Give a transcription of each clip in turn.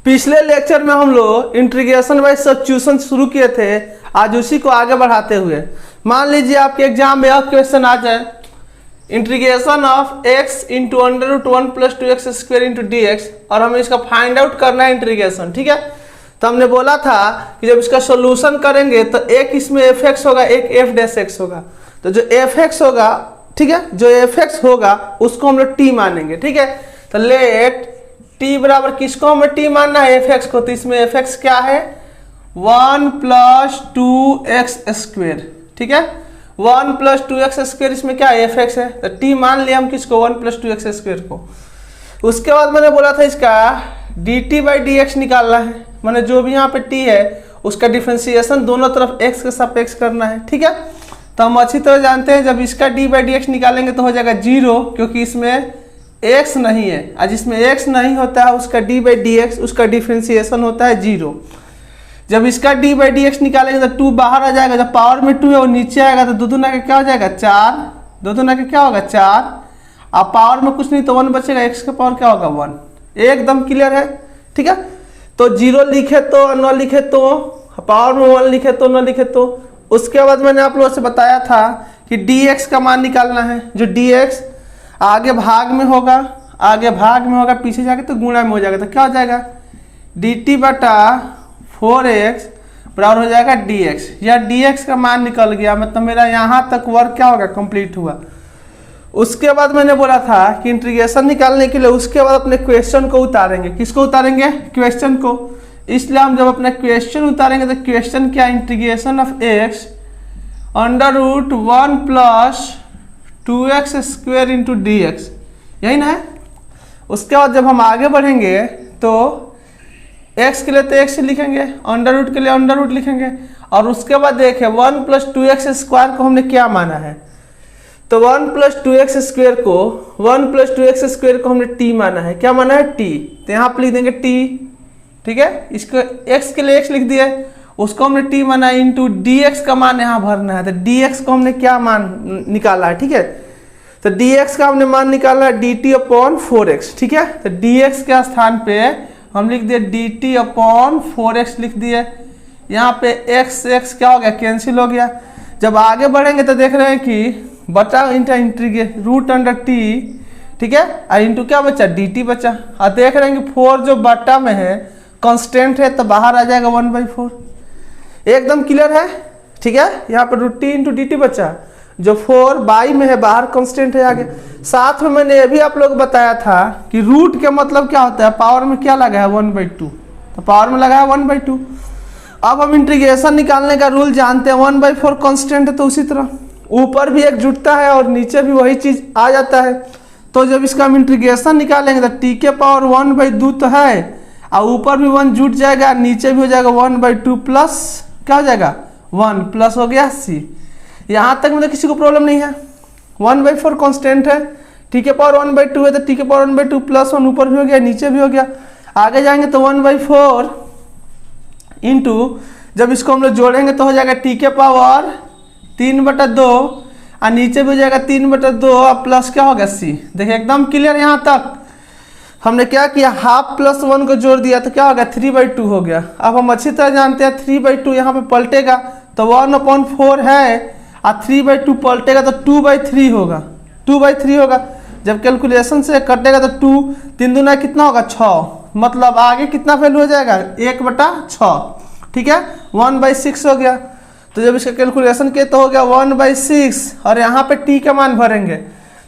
पिछले लेक्चर में हम लोग इंटीग्रेशन बाय सब्स्टिट्यूशन शुरू किए थे, आज उसी को आगे बढ़ाते हुए मान लीजिए आपके एग्जाम में यह क्वेश्चन आ जाए, integration of x into under root 1 plus 2x square into d x, और हमें इसका फाइंड आउट करना है इंटीग्रेशन। ठीक है, तो हमने बोला था कि जब इसका सोल्यूशन करेंगे तो एक इसमें एफ एक्स होगा, एक एफ डैश एक्स होगा। तो जो एफ एक्स होगा, ठीक है, जो एफ एक्स होगा उसको हम लोग टी मानेंगे। ठीक है, तो लेट टी बराबर किसको हमें टी मानना है, एफ एक्स को। तो इसमें एफ एक्स क्या है, 1 प्लस 2x स्क्वेयर। ठीक है, 1 प्लस 2x स्क्वेयर इसमें क्या एफ एक्स है, तो टी मान लिया हम किसको, 1 प्लस 2x स्क्वेयर को। उसके बाद मैंने बोला था इसका D T by d x निकालना है, मैंने जो भी यहाँ पे टी है उसका डिफ्रेंसिएशन दोनों तरफ x के सापेक्ष करना है। ठीक है, तो हम अच्छी तरह जानते हैं जब इसका डी बाई डी एक्स निकालेंगे तो हो जाएगा 0, क्योंकि इसमें x नहीं है, और जिसमें x नहीं होता है उसका d बाई डी एक्स उसका डिफ्रेंसिएशन होता है 0। जब इसका d बाई डी एक्स निकालेंगे तो 2 बाहर आ जाएगा, जब पावर में 2 है वो नीचे आएगा तो दो दूना का क्या हो जाएगा 4, दो दूना का क्या होगा 4, अब पावर में कुछ नहीं तो 1 बचेगा, x का पावर क्या होगा 1। एकदम क्लियर है। ठीक है, तो 0 लिखे तो न लिखे तो, पावर में 1 लिखे तो न लिखे तो। उसके बाद मैंने आप लोगों से बताया था कि dx का मान निकालना है, जो dx आगे भाग में होगा, आगे भाग में होगा, पीछे जाके तो गुणा में हो जाएगा, तो क्या हो जाएगा dt बटा 4x बराबर हो जाएगा dx। या dx का मान निकल गया, मतलब मेरा यहाँ तक वर्क क्या होगा कंप्लीट हुआ। उसके बाद मैंने बोला था कि इंटीग्रेशन निकालने के लिए उसके बाद अपने क्वेश्चन को उतारेंगे। किसको उतारेंगे, क्वेश्चन को। इसलिए हम जब अपना क्वेश्चन उतारेंगे तो क्वेश्चन क्या, integration of x under root 1 plus 2x square into d x, यही ना है। उसके बाद जब हम आगे बढ़ेंगे तो x के लिए तो x लिखेंगे, अंडर रूट के लिए अंडर रूट लिखेंगे, और उसके बाद देखें 1 प्लस 2x स्क्वायर को हमने क्या माना है, तो 1 प्लस 2x स्क्वेयर को 1 प्लस 2x स्क्वेयर को हमने t माना है। क्या माना है t, तो यहाँ पर लिख देंगे t। ठीक है, इसको x के लिए x लिख दिए, उसको हमने t माना इंटू dx का मान यहाँ भरना है। तो dx को हमने क्या मान निकाला है, ठीक है, तो dx का हमने मान निकाला है dt अपॉन 4x। ठीक है, तो dx के स्थान पे हम लिख दिए dt अपॉन 4x लिख दिए। यहाँ पे x क्या हो गया, कैंसिल हो गया। जब आगे बढ़ेंगे तो देख रहे हैं कि बचा इंटीग्रेशन रूट अंडर t, ठीक है, और इंटू क्या बचा dt बचा, और देख रहे हैं कि 4 जो बटा में है कांस्टेंट है तो बाहर आ जाएगा 1/4। एकदम क्लियर है। ठीक है, यहाँ पर root t into d t बचा, जो 4 बाई में है बाहर कांस्टेंट है आगे। साथ में मैंने ये भी आप लोग बताया था कि रूट के मतलब क्या होता है, पावर में क्या लगा है 1/2, तो पावर में लगा है 1/2। अब हम इंटीग्रेशन निकालने का रूल जानते हैं, 1/4 कांस्टेंट है तो उसी तरह ऊपर भी एक जुटता है और नीचे भी वही चीज आ जाता है। तो जब इसका हम इंटीग्रेशन निकालेंगे तो टी के पावर 1/2 तो है, और ऊपर भी 1 जुट जाएगा, नीचे भी हो जाएगा 1/2 प्लस क्या हो जाएगा 1 प्लस हो गया c। यहाँ तक मतलब किसी को प्रॉब्लम नहीं है, 1/4 कांस्टेंट है, टी के पावर 1/2 है तो टी के पावर 1/2 प्लस 1 ऊपर भी हो गया नीचे भी हो गया। आगे जाएंगे तो 1/4 इंटू, जब इसको हम लोग जोड़ेंगे तो हो जाएगा टी के पावर 3/2, और नीचे भी हो जाएगा 3/2 और प्लस क्या होगा c। देखिए एकदम क्लियर। यहाँ तक हमने क्या किया, हाफ प्लस 1 को जोड़ दिया तो क्या होगा 3/2 हो गया। अब हम अच्छी तरह जानते हैं 3/2 यहाँ पे पलटेगा तो 1/4 है, और 3/2 पलटेगा तो 2/3 होगा, 2/3 होगा। जब कैलकुलेशन से कटेगा तो 2 3 दूना कितना होगा 6, मतलब आगे कितना वैल्यू हो जाएगा 1/6। ठीक है, 1/6 हो गया। तो जब इसका कैलकुलेशन किया तो हो गया 1/6, और यहाँ पे t का मान भरेंगे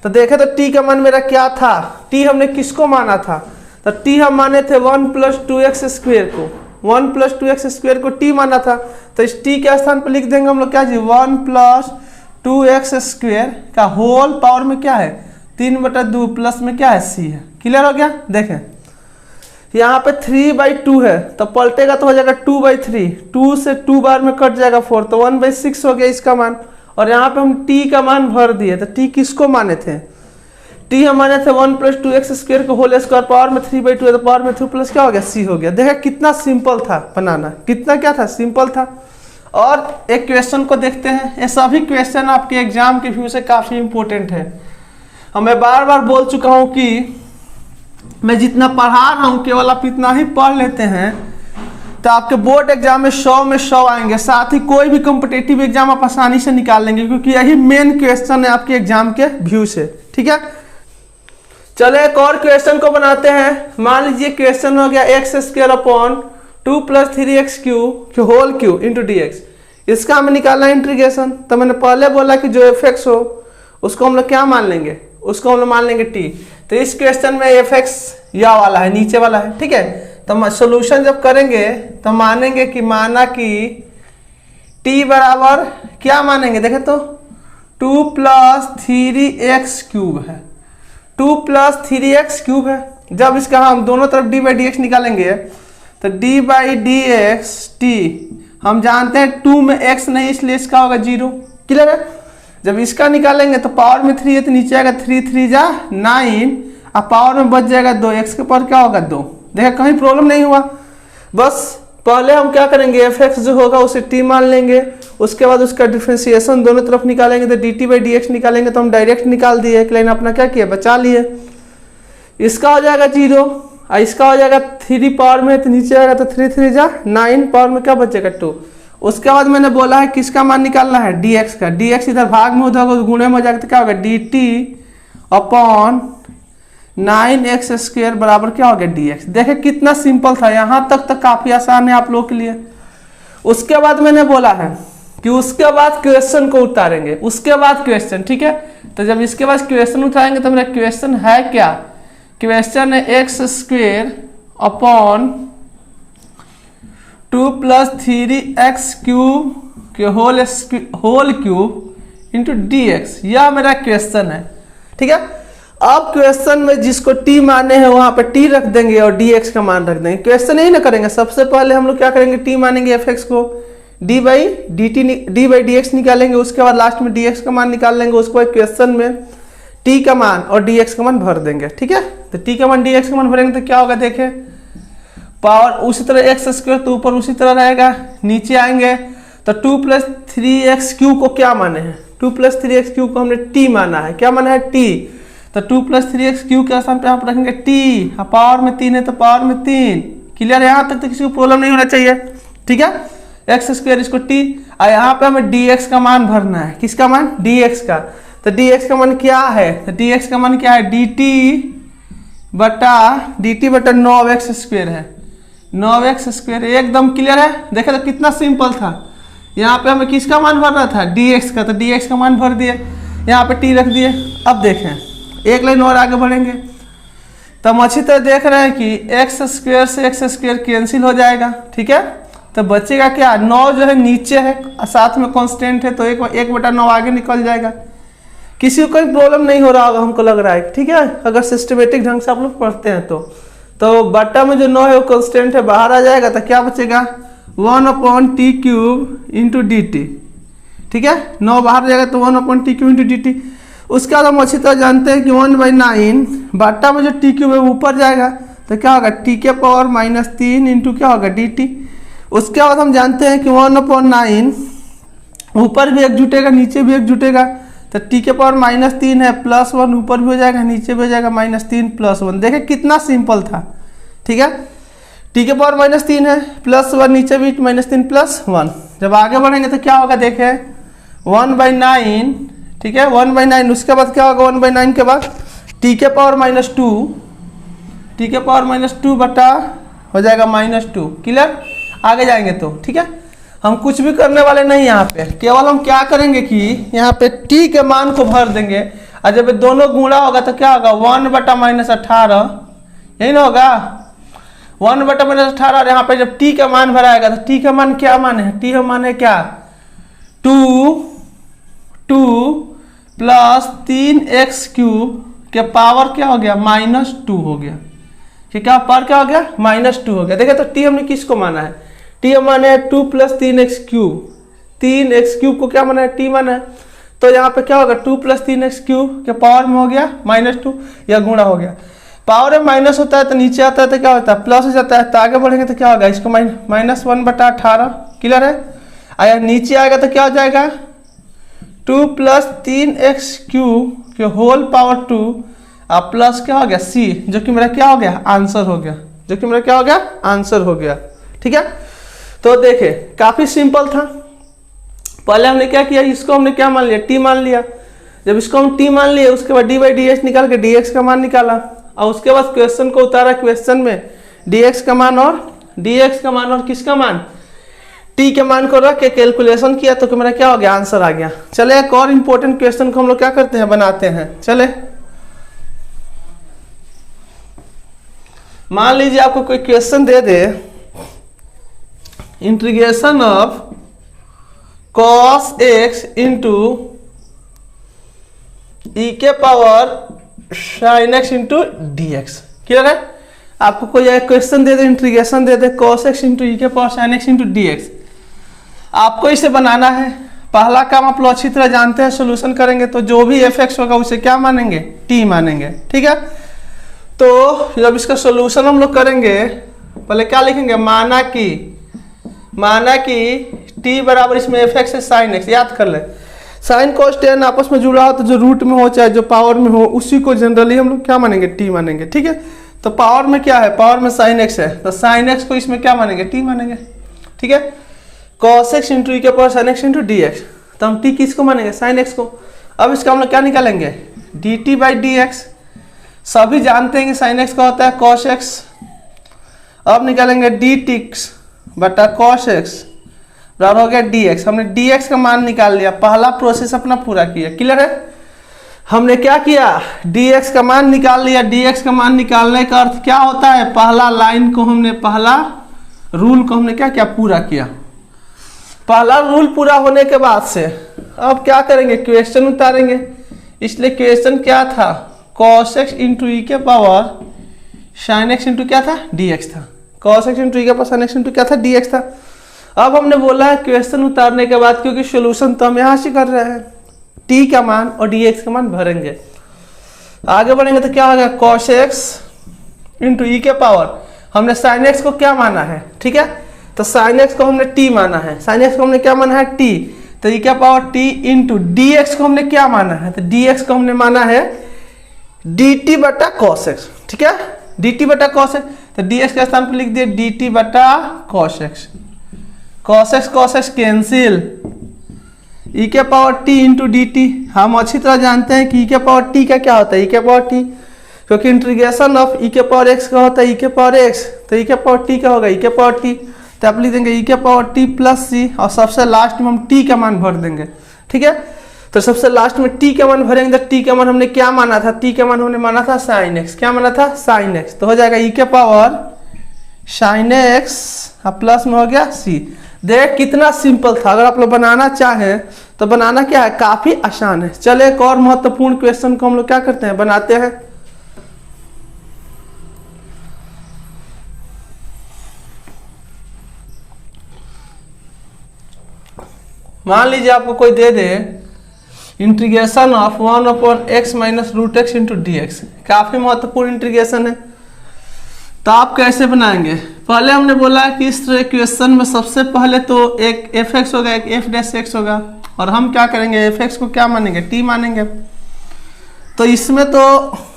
तो देखे तो t का मान मेरा क्या था, t हमने किसको माना था, तो t हम माने थे 1 प्लस 2x स्क्वेयर को, 1 प्लस 2x स्क्वेयर को t माना था। तो इस t के स्थान पर लिख देंगे हम लोग क्या जी 1 प्लस 2x स्क्वेयर का होल पावर में क्या है 3/2 प्लस में क्या है c है। क्लियर हो गया। देखें यहाँ पे 3/2 है तो पलटेगा तो हो जाएगा 2/3, 2 से 2 बार में कट जाएगा 4, तो 1/6 हो गया इसका मान। और यहाँ पे हम t का मान भर दिए, तो t किसको माने थे, t हम माने थे 1 प्लस 2x स्क्वेयर को होल स्क्वायर पावर में 3/2 है तो पावर में 2 प्लस क्या हो गया c हो गया। देखा कितना सिंपल था बनाना, कितना क्या था सिंपल था। और एक क्वेश्चन को देखते हैं, ये सभी क्वेश्चन आपके एग्जाम के व्यू से काफी इंपॉर्टेंट है। मैं बार बार बोल चुका हूँ कि मैं जितना पढ़ा रहा हूँ केवल आप इतना ही पढ़ लेते हैं तो आपके बोर्ड एग्जाम में 100 में 100 आएंगे। साथ ही कोई भी कॉम्पिटिटिव एग्जाम आप आसानी से निकाल लेंगे, क्योंकि यही मेन क्वेश्चन है आपके एग्जाम के व्यू से। ठीक है, चलो एक और क्वेश्चन को बनाते हैं। मान लीजिए क्वेश्चन हो गया x square upon 2 + 3x Q whole Q into d x. इसका हमें निकालना है इंटीग्रेशन। तो मैंने पहले बोला कि जो एफ एक्स हो उसको हम लोग क्या मान लेंगे, उसको हम लोग मान लेंगे टी। तो इस क्वेश्चन में एफ एक्स या वाला है, नीचे वाला है। ठीक है, तो सोल्यूशन जब करेंगे तो मानेंगे कि माना कि टी बराबर क्या मानेंगे, देखें तो 2 + 3x क्यूब है, 2 + 3x क्यूब है। जब इसका हम दोनों तरफ d/dx निकालेंगे तो d/dx t, हम जानते हैं 2 में x नहीं इसलिए इसका होगा 0। क्लियर है। जब इसका निकालेंगे तो पावर में 3 है तो नीचे आएगा 3 3 जा 9 और पावर में बच जाएगा 2, x के पावर क्या होगा 2। देखा कहीं प्रॉब्लम नहीं हुआ। बस पहले हम क्या करेंगे, एफ एक्स जो होगा उसे t मान लेंगे, उसके बाद उसका डिफरेंशिएशन दोनों तरफ निकालेंगे तो dt/dx निकालेंगे। तो हम डायरेक्ट निकाल दिए, एक लाइन अपना क्या किया बचा लिए। इसका हो जाएगा 0 और इसका हो जाएगा 3 पावर में तो नीचे आएगा तो 3 3 जा 9 पावर में क्या बचेगा 2। उसके बाद मैंने बोला है किसका मान निकालना है, dx का। dx इधर भाग में होगा तो गुणे में हो जाएगा तो क्या होगा dt/9x² बराबर क्या हो गया dx। देखे कितना सिंपल था, यहाँ तक तो काफी आसान है आप लोग के लिए। उसके बाद मैंने बोला है कि उसके बाद क्वेश्चन को उतारेंगे, उसके बाद क्वेश्चन। ठीक है, तो जब इसके बाद क्वेश्चन उठाएंगे तो मेरा क्वेश्चन है क्या, क्वेश्चन है x² अपॉन 2 + 3x क्यूब के होल क्यूब इंटू dx, यह मेरा क्वेश्चन है। ठीक है, अब क्वेश्चन में जिसको t माने हैं वहां पे t रख देंगे और dx का मान रख देंगे। क्वेश्चन यही ना करेंगे, सबसे पहले हम लोग क्या करेंगे, t मानेंगे f(x) को, d/dx निकालेंगे, उसके बाद लास्ट में dx का मान निकाल लेंगे। उसके बाद क्वेश्चन में t का मान और dx का मान भर देंगे। ठीक है, तो t का मान dx का मान भरेंगे तो क्या होगा, देखें पावर उसी तरह x² तो ऊपर उसी तरह रहेगा, नीचे आएंगे तो 2 + 3x क्यूब को क्या माने हैं, 2 + 3x क्यूब को हमने t माना है। क्या माना है t, तो 2 + 3x क्यूब के स्थान पे आप रखेंगे t, पावर में 3 है तो पावर में 3। क्लियर है, यहाँ तक तो किसी को प्रॉब्लम नहीं होना चाहिए। ठीक है, x² इसको t और यहाँ पे हमें dx का मान भरना है। किसका मान, dx का। तो dx का मान क्या है, तो dx का मान क्या है dt/9x² है, 9x²। एकदम क्लियर है, देखा तो कितना सिंपल था। यहाँ पे हमें किसका मान भरना था, dx का, तो dx का मान भर दिए, यहाँ पे t रख दिए। अब देखें एक लाइन और आगे बढ़ेंगे तो हम अच्छी तरह देख रहे हैं कि x² से x² कैंसिल हो जाएगा। ठीक है, तो बचेगा क्या, 9 जो है नीचे है साथ में कांस्टेंट है तो 1/9 आगे निकल जाएगा। किसी को कोई प्रॉब्लम नहीं हो रहा होगा हमको लग रहा है। ठीक है, अगर सिस्टमेटिक ढंग से आप लोग पढ़ते हैं तो बट्टा में जो 9 है वो कांस्टेंट है, बाहर आ जाएगा तो क्या बचेगा 1/t³ इंटू dt। ठीक है, 9 बाहर जाएगा तो 1/t³ इंटू dt। उसके बाद हम अच्छी तरह जानते हैं कि 1/9 बट्टा में जो t³ है ऊपर जाएगा तो क्या होगा t⁻³ इंटू क्या होगा dt। उसके बाद हम जानते हैं कि 1/9 ऊपर भी एक जुटेगा नीचे भी एक जुटेगा तो t⁻³ है, +1 ऊपर भी हो जाएगा नीचे भी हो जाएगा -3 + 1। देखें कितना सिंपल था। ठीक है, t⁻³ है, +1 नीचे भी -3 + 1। जब आगे बढ़ेंगे तो क्या होगा, देखें 1/9। ठीक है, 1/9 उसके बाद क्या होगा, 1/9 के बाद t⁻² बटा हो जाएगा -2। क्लियर, आगे जाएंगे तो। ठीक है, हम कुछ भी करने वाले नहीं, यहाँ पे केवल हम क्या करेंगे कि यहाँ पे t के मान को भर देंगे और जब दोनों गुणा होगा तो क्या होगा 1/-18, यही ना होगा 1/-18। और यहाँ पे जब t का मान भराएगा तो t का मान क्या मान है, t का मान है क्या 2 + 3x³ के पावर क्या हो गया -2 हो गया। ठीक है, पावर क्या हो गया -2 हो गया। देखिए तो t हमने किसको माना है, t माना है 2 + 3x³ 3x³ को क्या माना है, t माना है। तो यहाँ पे क्या होगा 2 + 3x³ के पावर में हो गया -2, या गुणा हो गया। पावर में माइनस होता है तो नीचे आता है तो क्या होता है प्लस हो जाता है। तो आगे बढ़ेंगे तो क्या होगा, इसको -1/18। क्लियर है, अगर नीचे आएगा तो क्या हो जाएगा 2 + 3x³ के होल पावर 2 अब प्लस क्या हो गया सी, जो कि मेरा क्या हो गया आंसर हो गया, जो कि मेरा क्या हो गया आंसर हो गया। ठीक है, तो देखे काफी सिंपल था। पहले हमने क्या किया, इसको हमने क्या मान लिया टी मान लिया। जब इसको हम टी मान लिए उसके बाद डी बाई डी एक्स निकाल के डी एक्स का मान निकाला और उसके बाद क्वेश्चन को उतारा, क्वेश्चन में डी एक्स का मान और किसका मान टी के मान को रख के कैलकुलेशन किया तो मेरा क्या हो गया आंसर आ गया। चले एक और इंपॉर्टेंट क्वेश्चन को हम लोग क्या करते हैं बनाते हैं। चले मान लीजिए आपको कोई क्वेश्चन दे दे, integration of cos x into e के power sin x into d x. Clear है, आपको कोई एक क्वेश्चन दे दे, इंटीग्रेशन दे दे cos x इंटू ई के power sin x into d x, आपको इसे बनाना है। पहला काम आप लोग अच्छी तरह जानते हैं, सोल्यूशन करेंगे तो जो भी एफ एक्स होगा उसे क्या मानेंगे टी मानेंगे। ठीक है, तो जब इसका सोल्यूशन हम लोग करेंगे पहले क्या लिखेंगे, माना कि टी बराबर इसमें एफ एक्स है साइन एक्स। याद कर ले, साइन कोस टेन आपस में जुड़ा हो तो जो रूट में हो चाहे जो पावर में हो उसी को जनरली हम लोग क्या मानेंगे टी मानेंगे। ठीक है, तो पावर में क्या है, पावर में साइन एक्स है तो साइन एक्स को इसमें क्या मानेंगे टी मानेंगे। ठीक है, कॉस एक्स इंटू ई के power sine x into d x, तो हम टी किसको मानेंगे साइन एक्स को। अब इसका हम लोग क्या निकालेंगे D T by d x, सभी जानते हैं कि साइन एक्स का होता है कॉस एक्स। अब निकालेंगे डी टी बटा कॉस एक्स बराबर हो गया डी एक्स। हमने डी एक्स का मान निकाल लिया, पहला प्रोसेस अपना पूरा किया। क्लियर है, हमने क्या किया डी एक्स का मान निकाल लिया। डी एक्स का मान निकालने का अर्थ क्या होता है, पहला लाइन को हमने, पहला रूल को हमने क्या किया पूरा किया। पहला रूल पूरा होने के बाद से अब क्या करेंगे क्वेश्चन उतारेंगे। इसलिए क्वेश्चन क्या था cos x इंटू ई के पावर sin x इंटू क्या था डी एक्स था। cos x इंटू ई के पावर sin x इंटू क्या था डी एक्स था। अब हमने बोला है क्वेश्चन उतारने के बाद, क्योंकि सोल्यूशन तो हम यहाँ से कर रहे हैं, t का मान और dx का मान भरेंगे। आगे बढ़ेंगे तो क्या होगा cos x इंटू ई के पावर, हमने sin x को क्या माना है। ठीक है, तो sin x को हमने t माना है, sin x को हमने क्या माना है t, तो ई के पावर t इंटू dx को हमने क्या माना है, तो dx को हमने माना है dt बटा cos x। ठीक है, dt बटा cos x, तो dx के स्थान पर लिख दिए dt बटा cos x। cos x cancel, e के power t into d T. हम अच्छी तरह जानते हैं कि e के पावर t का क्या होता है, e के पावर t, क्योंकि इंटीग्रेशन ऑफ e के पावर x का होता है e के पावर x, तो e के पावर t का होगा e के पावर t, तो आप लिख देंगे e के पावर t प्लस c और सबसे लास्ट में हम t का मान भर देंगे। ठीक है, तो सबसे लास्ट में t का मान भरेंगे तो t का मान हमने क्या माना था, t का मान हमने माना था sin x। क्या माना था sin x, तो हो जाएगा e के पावर sin x प्लस में हो गया c। देख कितना सिंपल था, अगर आप लोग बनाना चाहें तो बनाना क्या है काफी आसान है। चले एक और महत्वपूर्ण क्वेश्चन को हम लोग क्या करते हैं बनाते हैं। मान लीजिए आपको कोई दे दे integration of 1/x minus root x into d x, काफी महत्वपूर्ण इंटीग्रेशन है, तो आप कैसे बनाएंगे। पहले हमने बोला कि इस तरह क्वेश्चन में सबसे पहले तो एक एफ एक्स होगा एक एफ डैश एक्स होगा, और हम क्या करेंगे एफ एक्स को क्या मानेंगे टी मानेंगे। तो इसमें तो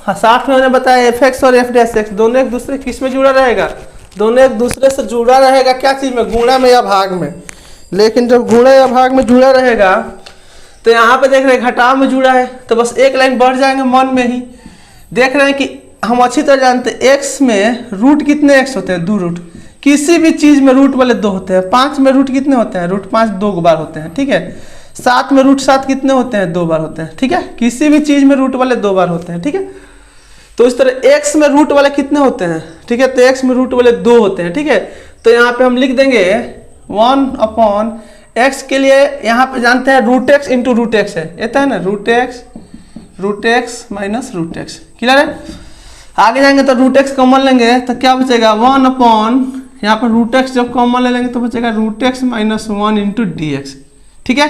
60 में मैंने बताया एफ एक्स और एफ डैश एक्स दोनों एक दूसरे किस में जुड़ा रहेगा, दोनों एक दूसरे से जुड़ा रहेगा क्या चीज में, गुणा में या भाग में। लेकिन जब गुणा या भाग में जुड़ा रहेगा तो यहाँ पे देख रहे हैं घटाव में जुड़ा है, तो बस एक लाइन बढ़ जाएंगे मन में ही। देख रहे हैं कि हम अच्छी तरह जानते हैं x में रूट कितने x होते हैं, 2 रूट। किसी भी चीज में रूट वाले 2 होते हैं। 5 में रूट कितने होते हैं, रूट 5 2 बार होते हैं। ठीक है, 7 में रूट 7 कितने होते हैं, 2 बार होते हैं। ठीक है, किसी भी चीज में रूट वाले 2 बार होते हैं। ठीक है, तो इस तरह x में रूट वाले कितने होते हैं, ठीक है, तो x में रूट वाले 2 होते हैं। ठीक है, तो यहाँ पे हम लिख देंगे 1/x के लिए, यहाँ पे जानते हैं root x into root x है, ये है ना root x minus root x. Clear है, आगे जाएंगे तो रूट एक्स कॉमन लेंगे तो क्या बचेगा 1/, यहाँ पर रूट एक्स जब कॉमन ले लेंगे तो बचेगा root x minus 1 into d x. ठीक है,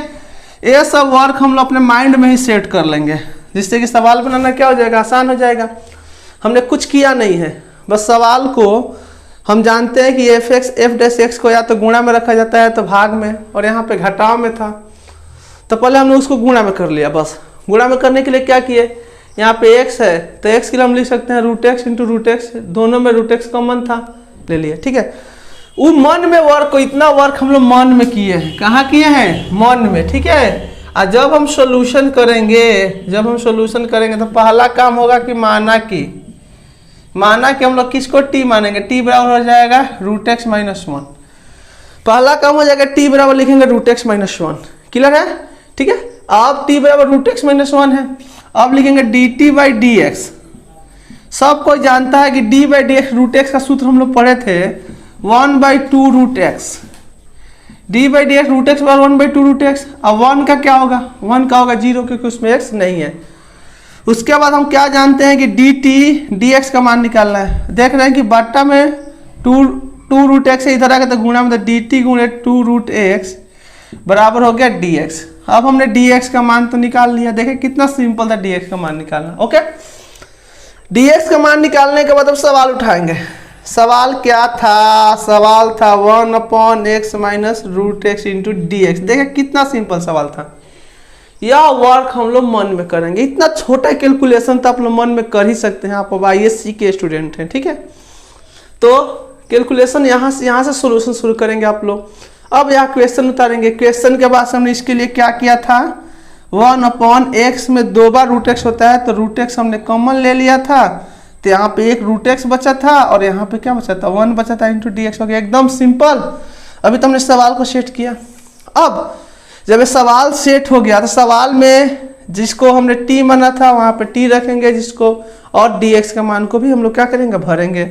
ये सब वर्क हम लोग अपने माइंड में ही सेट कर लेंगे, जिससे कि सवाल बनाना क्या हो जाएगा आसान हो जाएगा। हमने कुछ किया नहीं है, बस सवाल को हम जानते हैं कि F x F dash x को या तो गुणा में रखा जाता है तो भाग में, और यहाँ पे घटाव में था, तो पहले हमने उसको गुणा में कर लिया। बस गुणा में करने के लिए क्या किए, यहाँ पे x है तो x के लिए हम लिख सकते हैं root x into root x, दोनों में रूट एक्स कॉमन था, ले लिए। ठीक है, वो मन में वर्क को, इतना वर्क हम लोग मन में किए हैं। कहाँ किए हैं? मन में। ठीक है, और जब हम सॉल्यूशन करेंगे तो पहला काम होगा कि माना कि हम लोग किसको t मानेंगे, t बराबर हो जाएगा रूट एक्स माइनस वन। पहला काम हो जाएगा t बराबर लिखेंगे root x minus one. Clear है? ठीक है, अब t बराबर रूट एक्स माइनस वन है, अब लिखेंगे dt बाई डी एक्स। सब कोई जानता है कि d by d x, root x का सूत्र हम लोग पढ़े थे 1/2 root x, d by d x root x बराबर 1/2 रूट एक्स। अब 1 का क्या होगा? 1 का होगा 0, क्योंकि उसमें x नहीं है। उसके बाद हम क्या जानते हैं कि dt dx का मान निकालना है। देख रहे हैं कि बट्टा में 2 रूट एक्स है, इधर आ गया तो गुणा में, तो dt गुणे 2 रूट एक्स बराबर हो गया dx। अब हमने dx का मान तो निकाल लिया। देखिए कितना सिंपल था dx का मान निकालना। ओके, dx का मान निकालने के बाद अब सवाल उठाएंगे। सवाल क्या था? सवाल था 1/x minus root x into d x. देखिए कितना सिंपल सवाल था। यह वर्क हम लोग मन में करेंगे। इतना छोटा कैलकुलेशन तो आप लोग मन में कर ही सकते हैं, आप ISC के स्टूडेंट हैं। ठीक है, तो कैलकुलेशन यहाँ से सॉल्यूशन शुरू करेंगे आप लोग। अब यहाँ क्वेश्चन उतारेंगे। क्वेश्चन के बाद हमने इसके लिए क्या किया था, 1/x में 2 बार रूट एक्स होता है, तो रूट एक्स हमने कॉमन ले लिया था, तो यहाँ पे एक रूट एक्स बचा था और यहाँ पे क्या बचा था, 1 बचा था इंटू डी एक्स हो गया। एकदम सिंपल। अभी तो हमने सवाल को सेट किया। अब जब ये सवाल सेट हो गया तो सवाल में जिसको हमने t माना था वहाँ पे t रखेंगे, जिसको, और dx का मान को भी हम लोग क्या करेंगे, भरेंगे।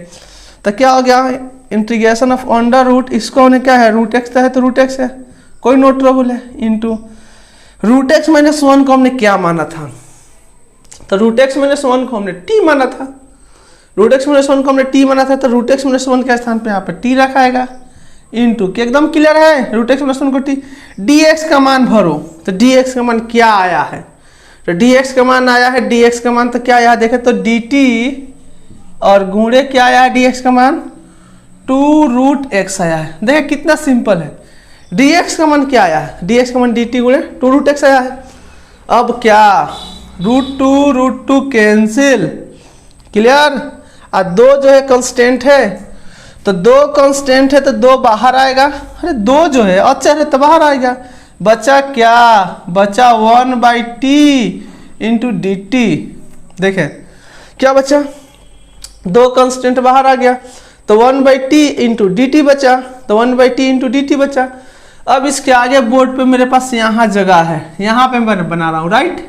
तो क्या हो गया, इंटीग्रेशन ऑफ अंडर रूट, इसको हमने क्या है, रूट एक्स है तो रूट एक्स है, कोई नो ट्रबल है, into root x minus one को हमने क्या माना था, तो रूट एक्स माइनस वन को हमने t माना था। रूट एक्स माइनस वन को हमने t माना था, तो रूट एक्स माइनस वन के स्थान पे यहाँ पे t रखाएगा, इंटू के एकदम क्लियर है, रूट एक्स माइनस वन को t, dx का मान भरो। तो dx का मान क्या आया है, तो dx का मान आया है, dx का मान तो क्या आया देखे तो dt और गुणे क्या आया है, dx का मान 2 रूट एक्स आया है। देखे कितना सिंपल है। dx का मान क्या आया है, dx का मान dt गुणे 2 रूट एक्स आया है। अब क्या, रूट टू कैंसिल, क्लियर। और 2 जो है कांस्टेंट है, तो 2 कांस्टेंट है तो 2 बाहर आएगा, अरे 2 जो है अचर है तो बाहर आएगा। बचा क्या, बचा 1/t इंटू डी टी। देखे क्या बचा, 2 कांस्टेंट बाहर आ गया तो 1/t इंटू डी टी बचा, तो 1/t इंटू डी टी बचा। अब इसके आगे बोर्ड पे मेरे पास यहाँ जगह है, यहाँ पे मैं बना रहा हूँ, राइट।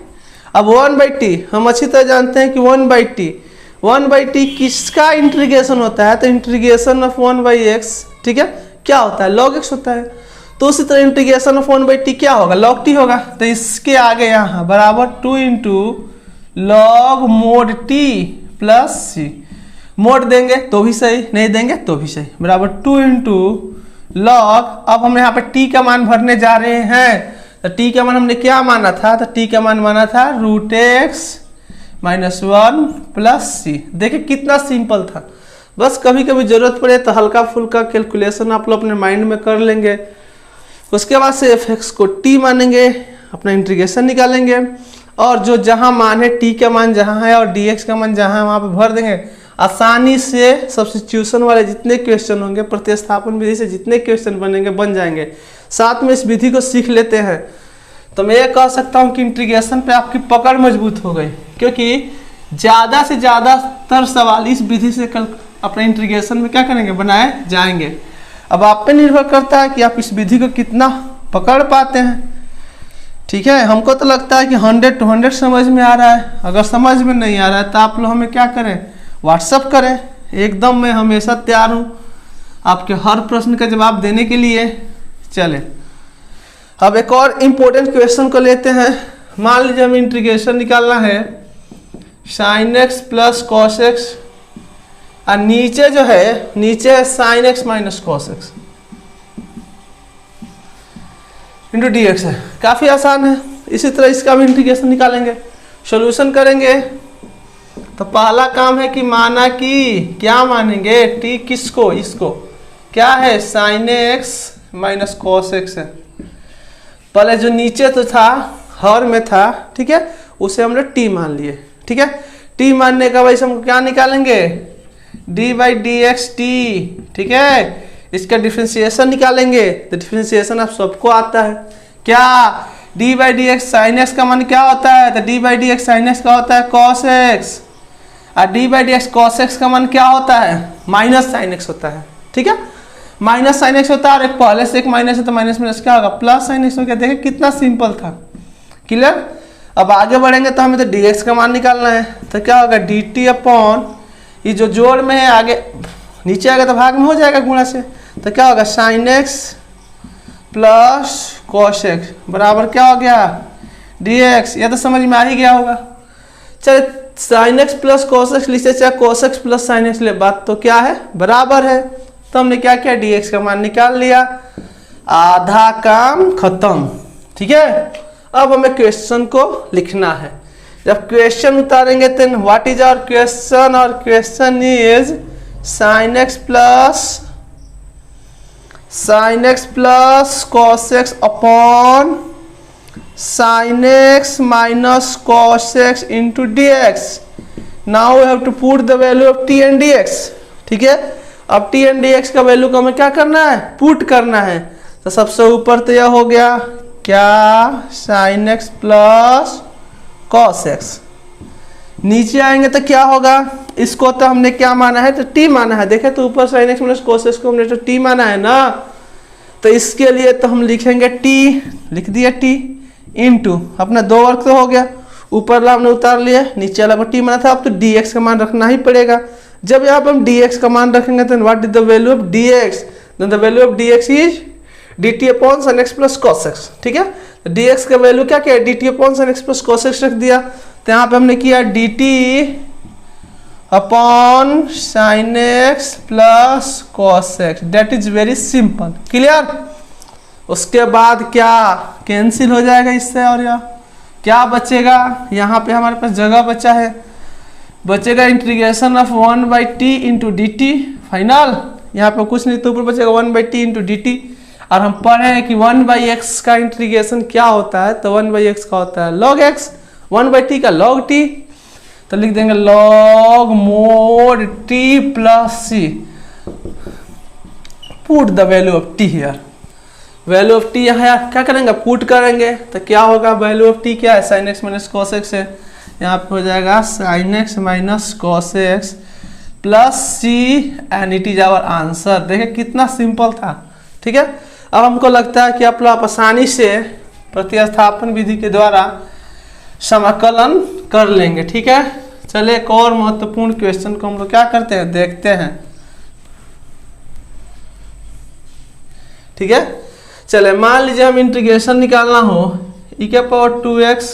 अब 1/t हम अच्छी तरह जानते हैं कि 1/t किसका इंटीग्रेशन होता है, तो इंटीग्रेशन ऑफ 1/x, ठीक है, क्या होता है, log x होता है। तो उसी तरह इंटीग्रेशन ऑफ 1/t क्या होगा, log t होगा। तो इसके आगे यहाँ बराबर 2 into log mod t plus c. Mod देंगे तो भी सही, नहीं देंगे तो भी सही, बराबर 2 इंटू लॉग। अब हम यहाँ पे t का मान भरने जा रहे हैं, तो t का मान हमने क्या माना था, तो t का मान माना था रूट एक्स माइनस 1 प्लस सी। देखिए कितना सिंपल था। बस कभी कभी जरूरत पड़े तो हल्का फुल्का कैलकुलेशन आप लोग अपने माइंड में कर लेंगे। उसके बाद से एफ एक्स को t मानेंगे, अपना इंटीग्रेशन निकालेंगे, और जो जहां मान है t का मान जहां है और dx का मान जहां है वहां पे भर देंगे। आसानी से सब्स्टिट्यूशन वाले जितने क्वेश्चन होंगे, प्रतिस्थापन विधि से जितने क्वेश्चन बनेंगे बन जाएंगे। साथ में इस विधि को सीख लेते हैं तो मैं ये कह सकता हूँ कि इंटीग्रेशन पे आपकी पकड़ मजबूत हो गई, क्योंकि ज़्यादा से ज़्यादातर सवाल इस विधि से कल अपने इंटीग्रेशन में क्या करेंगे, बनाए जाएंगे। अब आप पे निर्भर करता है कि आप इस विधि को कितना पकड़ पाते हैं। ठीक है, हमको तो लगता है कि 100 to 100 समझ में आ रहा है। अगर समझ में नहीं आ रहा है तो आप लोग हमें क्या करें, व्हाट्सअप करें। एकदम मैं हमेशा तैयार हूँ आपके हर प्रश्न का जवाब देने के लिए। चले अब एक और इम्पोर्टेंट क्वेश्चन को लेते हैं। मान लीजिए हमें इंटीग्रेशन निकालना है sine x plus cos x, और नीचे जो है, नीचे है sine x minus cos x into d x है। काफ़ी आसान है। इसी तरह इसका भी इंटीग्रेशन निकालेंगे, सॉल्यूशन करेंगे। तो पहला काम है कि माना कि क्या मानेंगे, टी किसको, इसको क्या है, sine x minus cos x है। पहले जो नीचे तो था, हर में था, ठीक है, उसे हमने टी मान लिए। ठीक है। टी मानने का वैसे हम क्या निकालेंगे, D by d x T, ठीक है। इसका डिफ्रेंसिएशन निकालेंगे, तो डिफ्रेंसिएशन आप सबको आता है क्या, D by d x sine x का मान क्या होता है, तो D by d x sine x का होता है कॉस एक्स, और D by d x cos x का मान क्या होता है, माइनस साइन एक्स होता है, ठीक है। माइनस साइन एक्स होता है, और एक पहले से एक माइनस है तो माइनस माइनस क्या होगा, प्लस साइन एक्स हो गया। देखिए कितना सिंपल था, क्लियर। अब आगे बढ़ेंगे तो हमें तो डी एक्स का मान निकालना है, तो क्या होगा, डी टी अपॉन, ये जो जोड़ में है आगे नीचे आएगा तो भाग में हो जाएगा गुणा से, तो क्या होगा sign x plus cos x बराबर क्या हो गया, डी एक्स। यह तो समझ में आ ही गया होगा। चलिए sign x plus cos x लिखे, चाहे cos x plus sine x ले, बात तो क्या है, बराबर है। तो हमने क्या किया, डी एक्स का मान निकाल लिया, आधा काम खत्म, ठीक है। अब हमें क्वेश्चन को लिखना है। जब क्वेश्चन उतारेंगे तो व्हाट इज आवर क्वेश्चन, और question is sine x plus cos x upon sine x minus cos x into d x. Now we have to put the value of t and d x, ठीक है। अब t and d x का value को हमें क्या करना है, put करना है। तो सबसे ऊपर तो यह हो गया क्या, sign x plus cos x. नीचे आएंगे तो क्या होगा, इसको तो हमने क्या माना है, तो टी माना है। देखे तो ऊपर sign x minus cos x को हमने तो टी माना है ना, तो इसके लिए तो हम लिखेंगे टी, लिख दिया टी इनटू अपना दो वर्ग तो हो गया, ऊपर वाला हमने उतार लिया, नीचे वाला को टी माना था। अब तो डी एक्स का मान रखना ही पड़ेगा। जब यहाँ पर हम डी एक्स का मान रखेंगे तो what is the value of D x, the value of D x is D t upon sine x plus cos x, ठीक है। तो डी एक्स का वैल्यू क्या क्या है, d t upon sine x plus cos x रख दिया। तो यहाँ पे हमने किया d t upon sine x plus cos x, that is very simple, clear. उसके बाद क्या कैंसिल हो जाएगा इससे, और यह क्या बचेगा, यहाँ पे हमारे पास जगह बचा है, बचेगा integration of 1 by T into d T final. यहाँ पे कुछ नहीं तो ऊपर बचेगा 1 by T into d T. और हम पढ़े हैं कि 1 बाई एक्स का इंटीग्रेशन क्या होता है, तो 1 बाई एक्स का होता है लॉग एक्स, 1 बाई टी का लॉग टी। तो लिख देंगे log mod t plus c, put the value of t here. Value of t यहाँ क्या करेंगे, पुट करेंगे। तो क्या होगा, वैल्यू ऑफ टी क्या है, sine x minus cos x है, यहाँ पे हो जाएगा sine x minus cos x plus C, and it is our answer. देखिए कितना सिंपल था, ठीक है। अब हमको लगता है कि आप लोग आसानी से प्रतिस्थापन विधि के द्वारा समाकलन कर लेंगे, ठीक है। चलिए एक और महत्वपूर्ण क्वेश्चन को हम लोग क्या करते हैं, देखते हैं, ठीक है। चले मान लीजिए हम इंटीग्रेशन निकालना हो ई के पावर 2x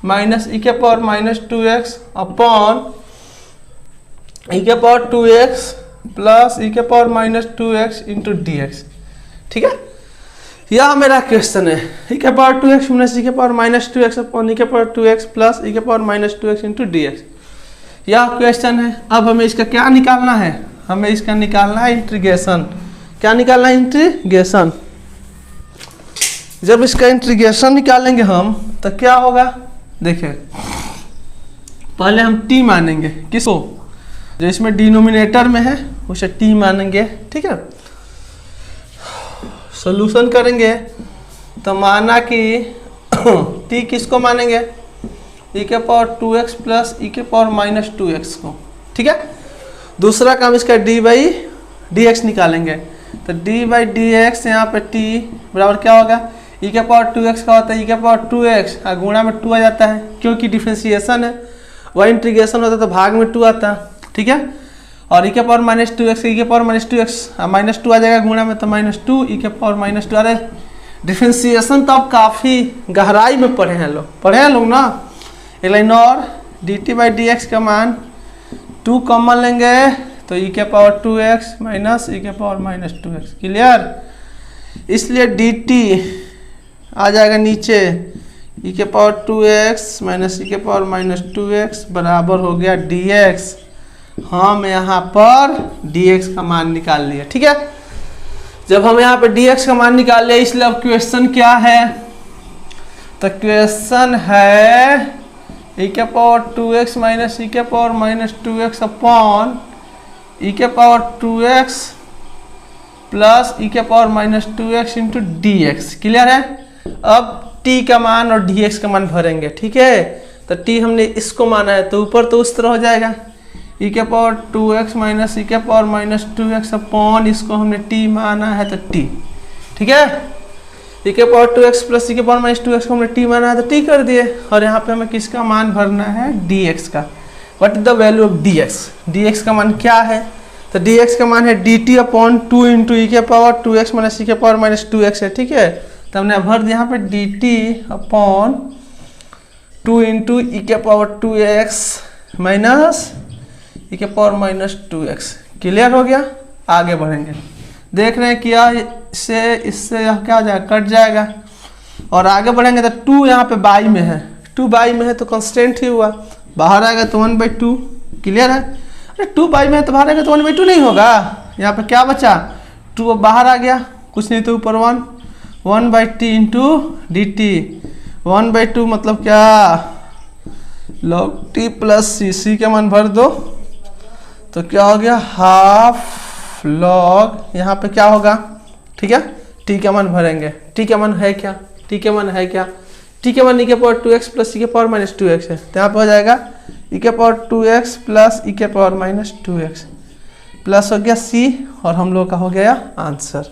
माइनस ई के पावर माइनस 2x अपॉन ई के पावर 2x प्लस ई के power minus 2x into d x, ठीक है। यह मेरा क्वेश्चन है, ई के पावर 2x माइनस ई के पावर माइनस 2x अपॉन ई के पावर 2x प्लस ई के power minus 2x into d x, यह क्वेश्चन है। अब हमें इसका क्या निकालना है, हमें इसका निकालना है इंटीग्रेशन। क्या निकालना है, इंटीग्रेशन। जब इसका इंटीग्रेशन निकालेंगे हम तो क्या होगा, देखिए पहले हम t मानेंगे, किसको, जो इसमें डिनोमिनेटर में है उसे t मानेंगे, ठीक है। सॉल्यूशन करेंगे तो माना कि t किसको मानेंगे, e के पावर 2x प्लस e के पावर माइनस 2x को, ठीक है। दूसरा काम इसका d बाई डी एक्स निकालेंगे, तो d बाई डी एक्स यहाँ पे t बराबर क्या होगा, e के पावर 2x का होता है e के पावर 2x, और गुणा में 2 आ जाता है क्योंकि डिफ्रेंसिएशन है, वह इंटीग्रेशन होता है तो भाग में 2 आता है, ठीक है। और e के पावर माइनस 2x e के पावर माइनस 2x माइनस 2 आ जाएगा गुणा में, तो माइनस 2 e के पावर माइनस 2। अरे डिफ्रेंसिएशन तो अब काफ़ी गहराई में पढ़े हैं लोग ना। एक लाइन और, D T by d x का मान 2 कॉमन लेंगे तो e के पावर 2x माइनस e के पावर माइनस 2x, क्लियर। इसलिए डी टी आ जाएगा नीचे e के पावर 2x माइनस e के पावर माइनस 2x बराबर हो गया dx। हम यहाँ पर dx का मान निकाल लिया, ठीक है। जब हम यहाँ पे dx का मान निकाल लिया, इसलिए अब क्वेश्चन क्या है, तो क्वेश्चन है ई के पावर 2x माइनस ई के पावर माइनस 2x अपॉन ई के पावर 2x प्लस ई के power minus 2x into d x. Clear है? अब t का मान और dx का मान भरेंगे। ठीक है, तो t हमने इसको माना है तो ऊपर तो उस तरह हो जाएगा, ई के पावर 2x माइनस ई के पावर माइनस 2x अपॉन इसको हमने t माना है तो t। ठीक है, ई के पावर 2x प्लस ई के पावर माइनस 2x को हमने t माना है तो t कर दिए, और यहाँ पे हमें किसका मान भरना है? dx का। What is the value of dx? dx का मान क्या है? तो dx का मान है dt अपॉन 2 इंटू ई के पावर 2x माइनस ई के पावर माइनस 2x है। ठीक है, तो हमने भर दिया यहाँ पे dt अपॉन 2 इंटू ई के पावर 2x माइनस ई के पावर माइनस 2x। क्लियर हो गया? आगे बढ़ेंगे, देख रहे हैं क्या इससे यह क्या हो जाएगा? कट जाएगा। और आगे बढ़ेंगे तो 2 यहाँ पे बाई में है, 2 बाई में है तो कांस्टेंट ही हुआ, बाहर आएगा तो 1/2। क्लियर है? अरे 2 बाई में है तो बाहर आएगा तो 1/2 नहीं होगा। यहाँ पे क्या बचा? 2 बाहर आ गया, कुछ नहीं तो ऊपर 1/t इंटू डी टी। 1/2 मतलब क्या? log t प्लस सी का मान भर दो तो क्या हो गया? हाफ लॉग, यहाँ पे क्या होगा? ठीक है, t का मान भरेंगे। t का मान है क्या? t का मान है क्या? t के मान e के पावर 2x प्लस e के पावर माइनस 2x है, तो यहाँ पे हो जाएगा e के पावर 2x प्लस e के पावर माइनस 2x प्लस हो गया c, और हम लोग का हो गया आंसर।